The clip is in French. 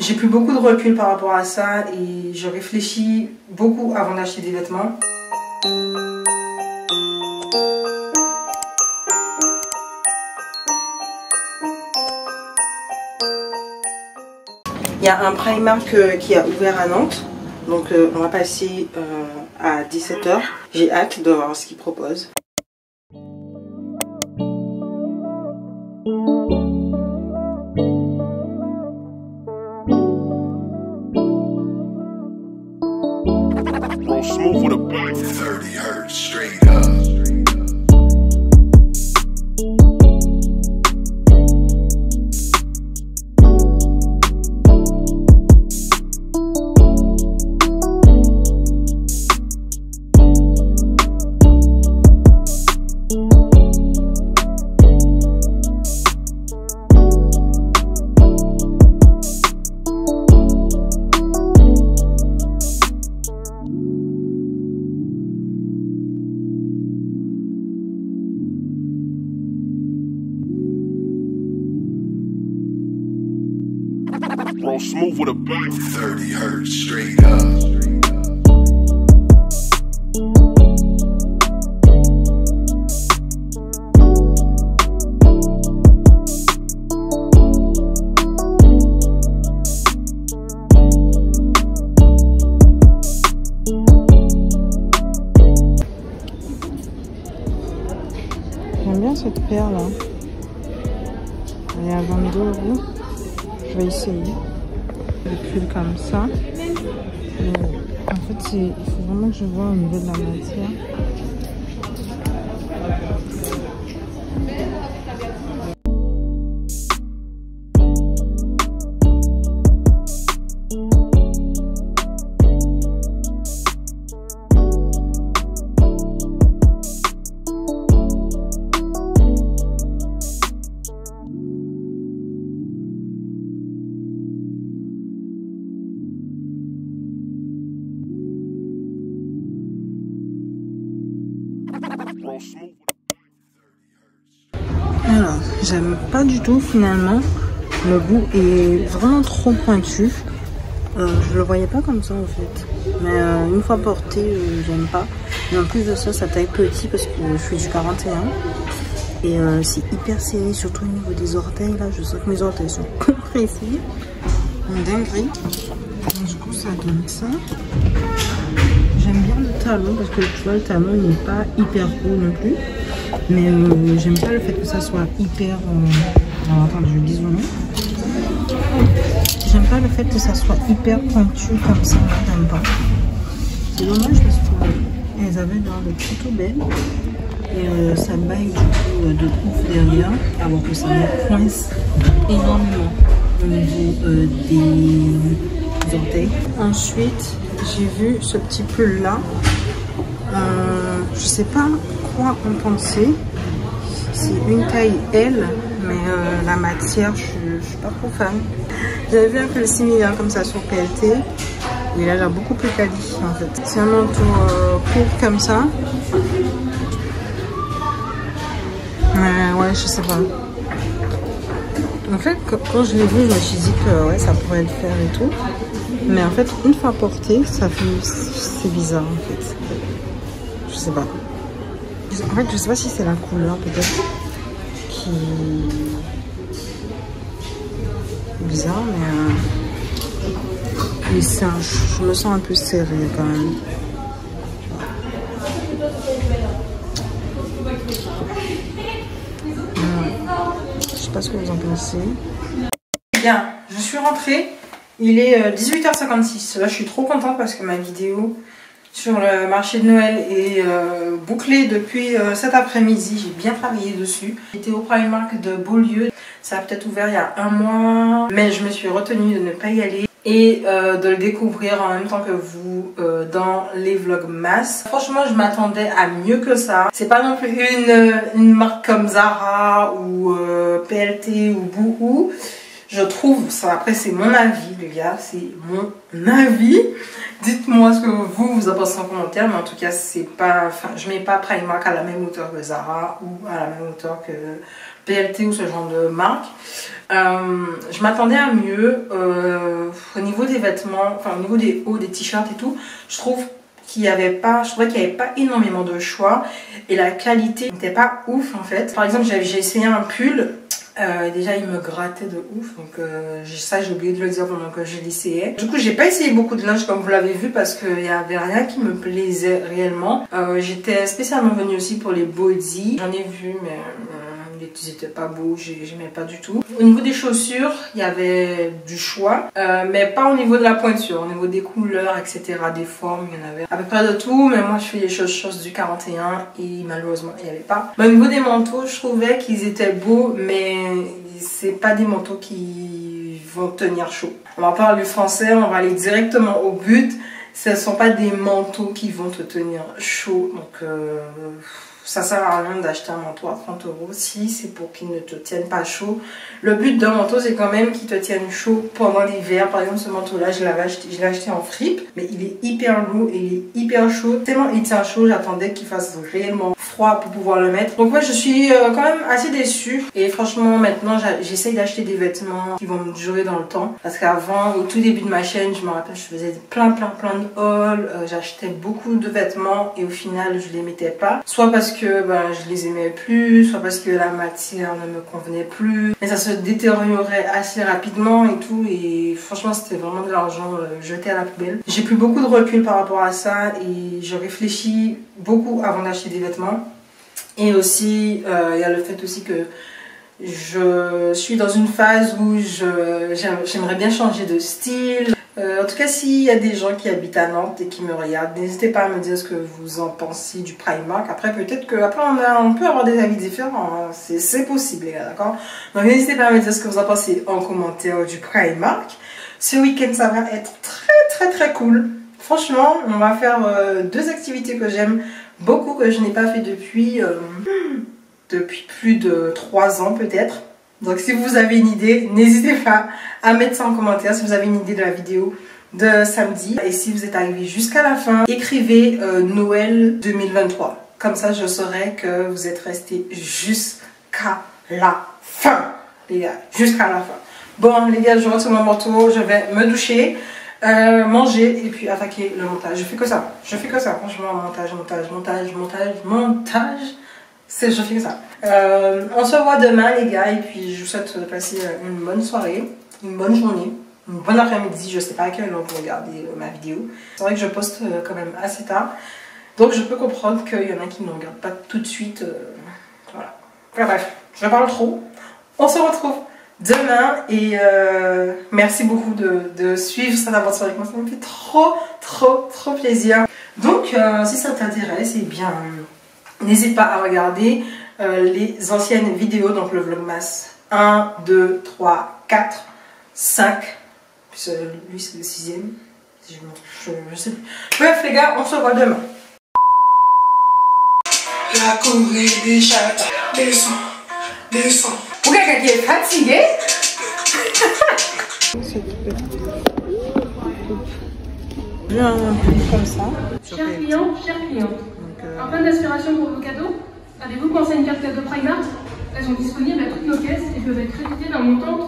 J'ai pris beaucoup de recul par rapport à ça et je réfléchis beaucoup avant d'acheter des vêtements. Il y a un Primark qui a ouvert à Nantes, donc on va passer à 17 h. J'ai hâte de voir ce qu'ils proposent. Smooth with a bullet. 30 hertz straight up. Roll smooth with a bullet. 30 hertz straight up. J'aime bien cette paire là. Elle est à 22 €. Je vais essayer. Le pull comme ça. En fait, il faut vraiment que je vois au niveau de la matière. Alors, j'aime pas du tout finalement. Le bout est vraiment trop pointu. Je le voyais pas comme ça en fait. Mais une fois porté, j'aime pas. Et en plus de ça, ça taille petit parce que je suis du 41. Et c'est hyper serré, surtout au niveau des orteils. Là, je sens que mes orteils sont compressés. Une dinguerie. Du coup, ça donne ça. J'aime bien le talon parce que tu vois, le talon il n'est pas hyper haut non plus. Mais j'aime pas le fait que ça soit hyper... Alors attendez, je dis non. J'aime pas le fait que ça soit hyper pointu comme ça. J'aime pas. C'est dommage parce que elles avaient l'air de plutôt belles. Et ça baille du coup de ouf derrière. Alors que ça me coince énormément au niveau des orteils. Ensuite, j'ai vu ce petit pull là. Je sais pas quoi en penser. C'est une taille L, mais la matière, je suis pas trop fan. J'avais vu un pull similaire comme ça sur PLT. Il a l'air beaucoup plus quali en fait. C'est un manteau court comme ça. Ouais, je sais pas. En fait, quand je l'ai vu, je me suis dit que ouais, ça pourrait le faire et tout. Mais en fait, une fois porté, ça fait... c'est bizarre en fait. Je sais pas. En fait, je sais pas si c'est la couleur peut-être qui est bizarre, mais c'est je me sens un peu serrée quand même. Je sais pas ce que vous en pensez. Bien, je suis rentrée. Il est 18 h 56. Là, je suis trop contente parce que ma vidéo sur le marché de Noël est bouclée depuis cet après-midi. J'ai bien travaillé dessus. J'étais au Primark de Beaulieu. Ça a peut-être ouvert il y a un mois, mais je me suis retenue de ne pas y aller et de le découvrir en même temps que vous dans les vlogmas. Franchement, je m'attendais à mieux que ça. C'est pas non plus une marque comme Zara ou PLT ou Boohoo. Je trouve ça, après c'est mon avis les gars, c'est mon avis. Dites-moi ce que vous en pensez en commentaire, mais en tout cas c'est pas, enfin je mets pas Primark à la même hauteur que Zara ou à la même hauteur que PLT ou ce genre de marque. Je m'attendais à mieux. niveau des vêtements, enfin au niveau des hauts, des t-shirts et tout, je trouvais qu'il n'y avait pas énormément de choix et la qualité n'était pas ouf en fait. Par exemple, j'ai essayé un pull. Déjà il me grattait de ouf, donc ça j'ai oublié de le dire pendant que je l'essayais. Du coup j'ai pas essayé beaucoup de linge comme vous l'avez vu parce qu'il n'y avait rien qui me plaisait réellement. J'étais spécialement venue aussi pour les body, j'en ai vu mais ils étaient pas beaux, j'aimais pas du tout. Au niveau des chaussures il y avait du choix, mais pas au niveau de la pointure, au niveau des couleurs etc, des formes, il y en avait à peu près de tout, mais moi je fais les choses du 41 et malheureusement il n'y avait pas. Mais au niveau des manteaux je trouvais qu'ils étaient beaux, mais c'est pas des manteaux qui vont tenir chaud. On va parler français, on va aller directement au but. Ce ne sont pas des manteaux qui vont te tenir chaud, donc ça sert à rien d'acheter un manteau à 30 € si c'est pour qu'il ne te tienne pas chaud. Le but d'un manteau c'est quand même qu'il te tienne chaud pendant l'hiver. Par exemple ce manteau là je l'ai acheté en fripe, mais il est hyper lourd et il est hyper chaud. Tellement il tient chaud, j'attendais qu'il fasse réellement froid pour pouvoir le mettre. Donc moi je suis quand même assez déçue et franchement maintenant j'essaye d'acheter des vêtements qui vont me durer dans le temps, parce qu'avant au tout début de ma chaîne je me rappelle je faisais plein de hauls, j'achetais beaucoup de vêtements et au final je les mettais pas, soit parce que je les aimais plus, soit parce que la matière ne me convenait plus, mais ça se détériorait assez rapidement et tout, et franchement c'était vraiment de l'argent jeté à la poubelle. J'ai pris beaucoup de recul par rapport à ça et je réfléchis beaucoup avant d'acheter des vêtements. Et aussi il y a le fait aussi que je suis dans une phase où j'aimerais bien changer de style. En tout cas, s'il y a des gens qui habitent à Nantes et qui me regardent, n'hésitez pas à me dire ce que vous en pensez du Primark. Après, peut-être qu'après on peut avoir des avis différents, hein. C'est possible les gars, d'accord? Donc n'hésitez pas à me dire ce que vous en pensez en commentaire du Primark. Ce week-end ça va être très cool. Franchement, on va faire deux activités que j'aime beaucoup, que je n'ai pas fait depuis plus de 3 ans peut-être. Donc si vous avez une idée, n'hésitez pas à mettre ça en commentaire si vous avez une idée de la vidéo de samedi. Et si vous êtes arrivé jusqu'à la fin, écrivez Noël 2023. Comme ça je saurai que vous êtes resté jusqu'à la fin, les gars, jusqu'à la fin. Bon les gars, je rentre sur mon manteau, je vais me doucher, manger et puis attaquer le montage. Je fais que ça, franchement, montage. Je fais que ça. On se revoit demain les gars, et puis je vous souhaite de passer une bonne soirée, une bonne journée, une bonne après-midi. Je sais pas à quelle heure vous regardez ma vidéo. C'est vrai que je poste quand même assez tard, donc je peux comprendre qu'il y en a qui ne regardent pas tout de suite. Voilà. Enfin, bref, je parle trop. On se retrouve demain et merci beaucoup de suivre cette aventure avec moi. Ça me fait trop plaisir. Donc si ça t'intéresse, et bien n'hésite pas à regarder les anciennes vidéos, donc le vlogmas 1, 2, 3, 4, 5. Lui c'est le 6e. Je sais plus. Bref les gars, on se revoit demain. La cour est déjà descend. Pour quelqu'un qui est fatigué. J'ai un pli comme ça. Cher client. En fin d'aspiration pour vos cadeaux, avez-vous pensé à une carte cadeau Primark? Elles sont disponibles à toutes nos caisses et peuvent être créditées d'un montant.